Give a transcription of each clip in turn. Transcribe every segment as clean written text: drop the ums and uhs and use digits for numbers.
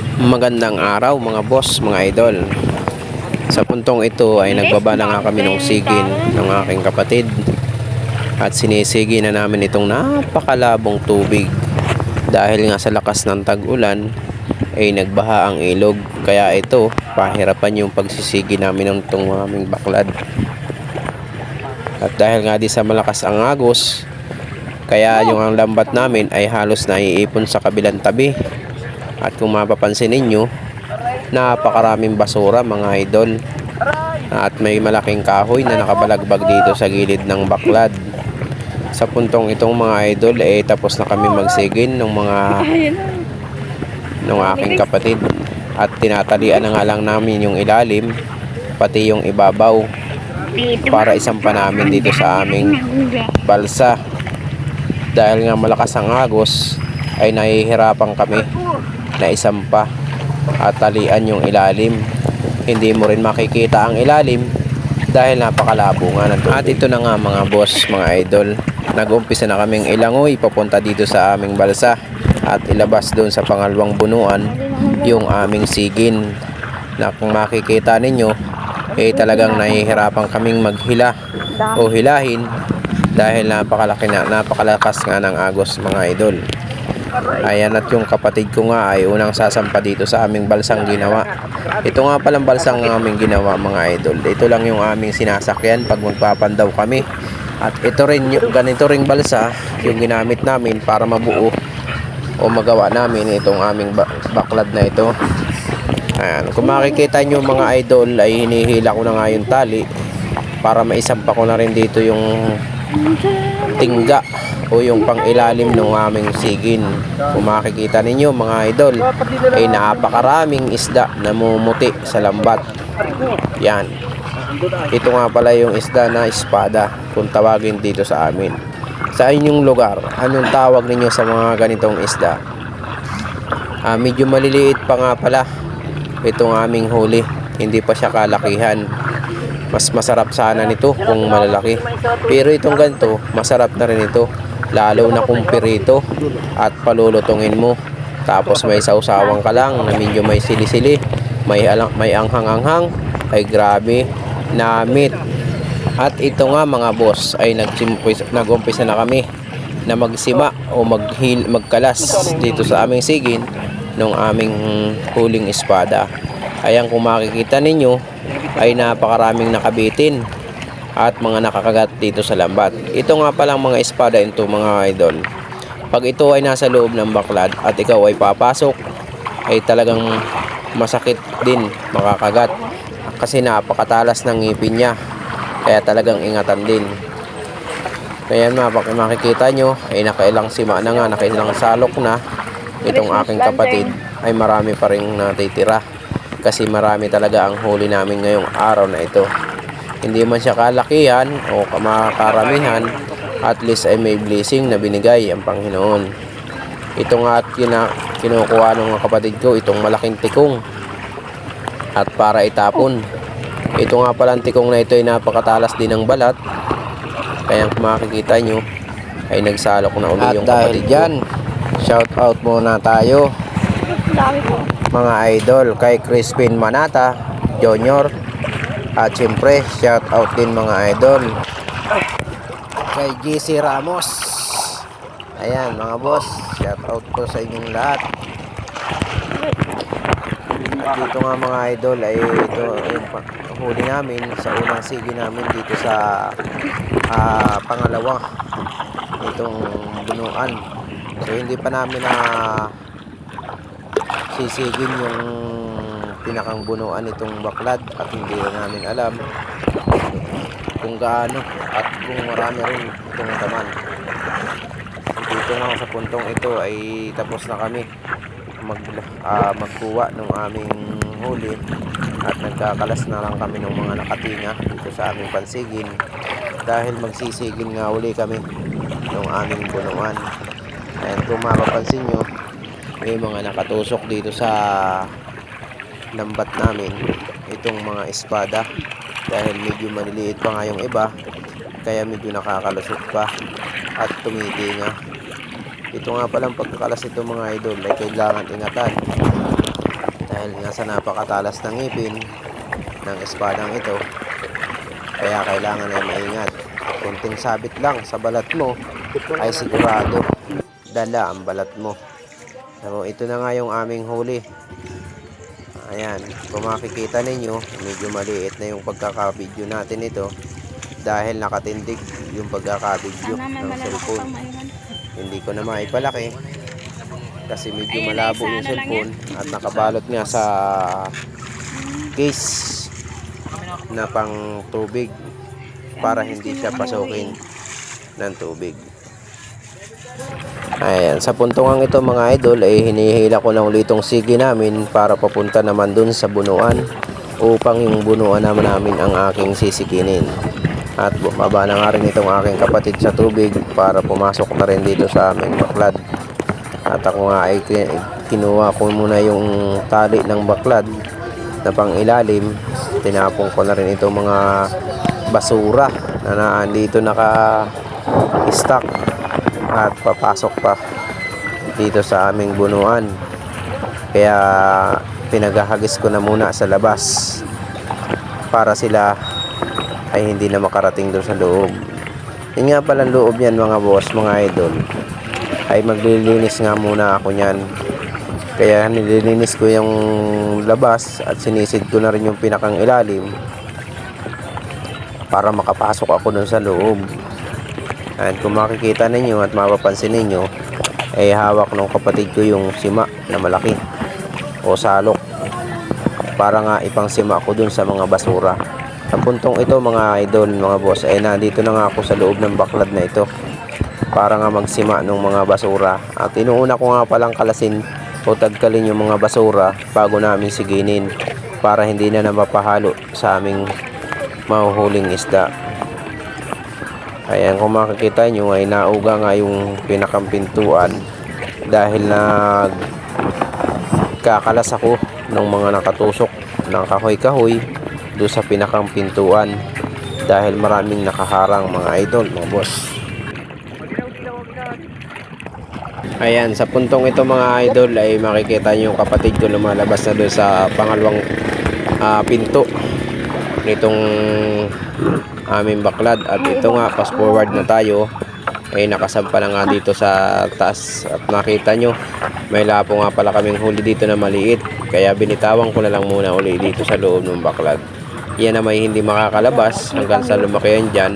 Magandang araw mga boss, mga idol. Sa puntong ito ay nagbaba na nga kami ng sigin ng aking kapatid at sinisigi na namin itong napakalabong tubig dahil nga sa lakas ng tag-ulan ay nagbaha ang ilog, kaya ito pahirapan yung pagsisigi namin ng itong aming baklad. At dahil nga di sa malakas ang agos, kaya yung ang lambat namin ay halos naiipon sa kabilang tabi. At kung mapapansin ninyo, napakaraming basura mga idol. At may malaking kahoy na nakabalagbag dito sa gilid ng baklad. Sa puntong itong mga idol ay tapos na kami magsigin ng aking kapatid. At tinatalian na nga lang namin yung ilalim, pati yung ibabaw, para isampa namin dito sa aming balsa. Dahil nga malakas ang agos ay nahihirapan kami na isampa at talian yung ilalim. Hindi mo rin makikita ang ilalim dahil napakalabo nga ng tubig. At ito na nga mga boss, mga idol, nag-umpisa na kaming ilangoy papunta dito sa aming balsa at ilabas doon sa pangalawang bunuan yung aming sigin, na kung makikita ninyo talagang nahihirapan kaming maghila o hilahin dahil napakalakas nga ng agos mga idol. Ayan, at yung kapatid ko nga ay unang sasampa dito sa aming balsang ginawa. Ito nga palang balsang aming ginawa mga idol. Ito lang yung aming sinasakyan pag magpapandaw kami. At ito rin, yung ganito ring balsa yung ginamit namin para mabuo o magawa namin itong aming baklad na ito. Ayan, kung makikita nyo mga idol ay hinihila ko na nga yung tali para maisampa ko na rin dito yung tingga o yung pangilalim ng aming sigin. Kung makikita ninyo mga idol ay napakaraming isda na mumuti sa lambat. Yan, ito nga pala yung isda na espada kung tawagin dito sa amin. Sa inyong lugar, anong tawag ninyo sa mga ganitong isda? Medyo maliliit pa nga pala itong aming huli, hindi pa siya kalakihan. Mas masarap sana nito kung malalaki, pero itong ganito masarap na rin ito, lalo na kung pirito at palulutungin mo. Tapos may sausawang ka lang na medyo may sili-sili, may anghang-anghang, ay grabe na meat. At ito nga mga boss ay nag-umpisa na kami na magsima o magkalas dito sa aming sigin ng aming huling espada. Ayan, kung makikita ninyo ay napakaraming nakabitin at mga nakakagat dito sa lambat. Ito nga palang mga espada ito mga idol. Pag ito ay nasa loob ng baklad at ikaw ay papasok, ay talagang masakit din makakagat kasi napakatalas ng ngipin niya. Kaya talagang ingatan din. Kaya makikita nyo ay nakailang sima na nga, nakailang salok na itong aking kapatid, ay marami pa rin natitira. Kasi marami talaga ang huli namin ngayong araw na ito. Hindi man siya kalakihan o makaramihan, at least ay may blessing na binigay ang Panginoon. Ito nga at kinukuha ng kapatid ko itong malaking tikong at para itapon. Ito nga palang tikong na ito ay napakatalas din ng balat. Kaya kung makikita nyo ay nagsalok na uli yung kapatid ko. Dyan, shout out muna tayo mga idol kay Crispin Manata Jr. At siyempre shout out din mga idol kay GC Ramos. Ayan mga boss, shout out po sa inyong lahat. At dito nga mga idol ay ito yung huli namin sa unang sige namin dito sa pangalawa itong bunuan. So hindi pa namin na sisigin yung pinakang bunuan itong baklad at hindi namin alam kung gaano at kung marami rin itong taman. Dito nga sa puntong ito ay tapos na kami magkuha ng aming huli at nagkakalas na lang kami ng mga nakatinga dito sa aming pansigin dahil magsisigin nga uli kami ng aming bunuan. Ayan, kung mapapansin nyo may mga nakatusok dito sa lambat namin itong mga espada dahil medyo maliliit pa nga yung iba, kaya medyo nakakalusot pa at tumitinga. Ito nga palang pagkakalas ito mga idol ay kailangan ingatan nasa napakatalas ng ngipin ng espadang ito. Kaya kailangan ay maingat. Kunting sabit lang sa balat mo ay sigurado dala ang balat mo. So, ito na nga yung aming huli. Ayan, kung makikita ninyo, medyo maliit na yung pagkakabidyo natin ito dahil nakatindig yung pagkakabidyo ng cellphone. Hindi ko na maipalaki kasi medyo malabo yung cellphone at nakabalot nga sa case na pang tubig para hindi siya pasukin ng tubig. Ayan, sa puntungang ito mga idol ay hinihila ko na ulit itong sigi namin para papunta naman dun sa bunuan upang yung bunuan namin ang aking sisikinin. At bumaba na nga rin itong aking kapatid sa tubig para pumasok na rin dito sa aming baklad. At ako nga ay kinuha ko muna yung tali ng baklad na pang ilalim. Tinapong ko na rin itong mga basura na nandito naka-stock at papasok pa dito sa aming bunuan. Kaya pinaghahagis ko na muna sa labas para sila ay hindi na makarating doon sa loob. Yun nga pala loob yan mga boss, mga idol, ay maglilinis nga muna ako nyan. Kaya nililinis ko yung labas at sinisid ko na rin yung pinakang ilalim para makapasok ako doon sa loob. At kung makikita ninyo at mapapansin ninyo, ay hawak ng kapatid ko yung sima na malaki o salok para nga ipang sima ko dun sa mga basura. Sa puntong ito mga idol, mga boss, ay nandito na nga ako sa loob ng baklad na ito para nga magsima ng mga basura. At inuuna ko nga palang kalasin o tagkalin yung mga basura bago namin siginin para hindi na mapahalo sa aming mahuhuling isda. Ayan, kung makikita nyo ay nauga nga yung pinakampintuan dahil nagkakalas ako ng mga nakatusok ng kahoy-kahoy doon sa pinakampintuan dahil maraming nakaharang mga idol, mga boss. Ayan, sa puntong ito mga idol ay makikita nyo yung kapatid ko lumalabas na doon sa pangalawang pinto nitong aming baklad. At ito nga, fast forward na tayo, ay nakasampa na nga dito sa taas. At makita nyo, may lapo nga pala kaming huli dito na maliit, kaya binitawan ko na lang muna uli dito sa loob ng baklad. Yan na may hindi makakalabas hanggang sa lumaki yan dyan.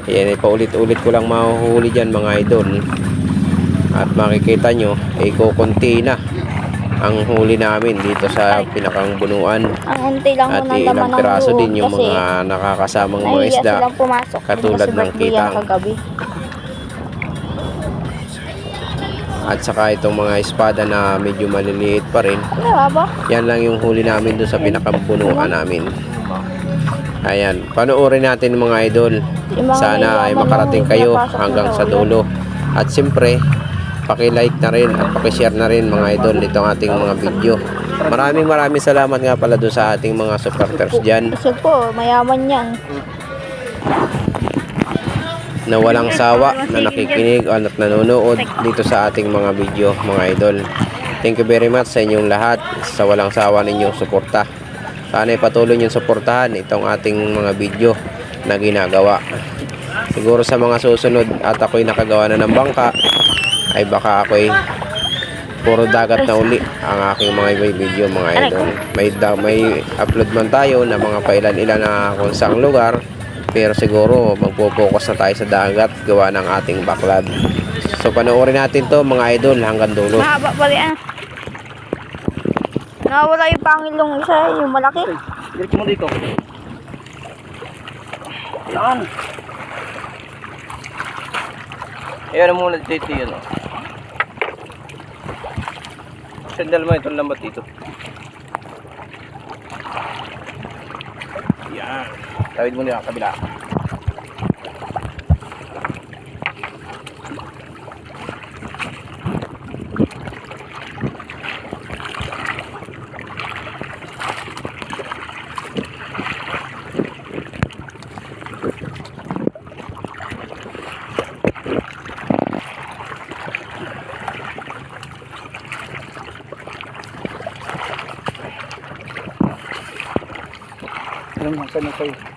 Yan ay paulit-ulit ko lang mahuhuli dyan mga idol. At makikita nyo, ay kukunti na ang huli namin dito sa pinakang bunuan. Ang unti lang at muna ilang naman piraso ang din yung mga nakakasamang mga isda katulad ng kitang. At saka itong mga espada na medyo maliliit pa rin. Yan lang yung huli namin doon sa pinakambunuan namin. Ayan, panoorin natin mga idol. Sana ay makarating kayo hanggang sa dulo. At siyempre, paki-like na rin at paki-share na rin mga idol itong ating mga video. Maraming salamat nga pala doon sa ating mga supporters dyan. Kasi po, mayaman yan. Na walang sawa, na nakikinig at nanonood dito sa ating mga video mga idol. Thank you very much sa inyong lahat sa walang sawa ninyong suporta. Sana ipatuloy niyong suportahan itong ating mga video na ginagawa. Siguro sa mga susunod at ako'y nakagawa na ng bangka, ay baka ako'y puro dagat na uli ang aking mga video mga idol. May upload man tayo na mga pailan-ilan na kung saang lugar, pero siguro magpo-focus na tayo sa dagat gawa ng ating baklad. So panoorin natin to mga idol hanggang dulo. Mahaba pa rin. Nawala yung pangilong isa, yung malaki. Diretso mo dito. Saan? Ayan muna dito yun. Sandal mo itong lambat dito. Yan. Tawid mo nila kabila. Alam mo, saan ito eh.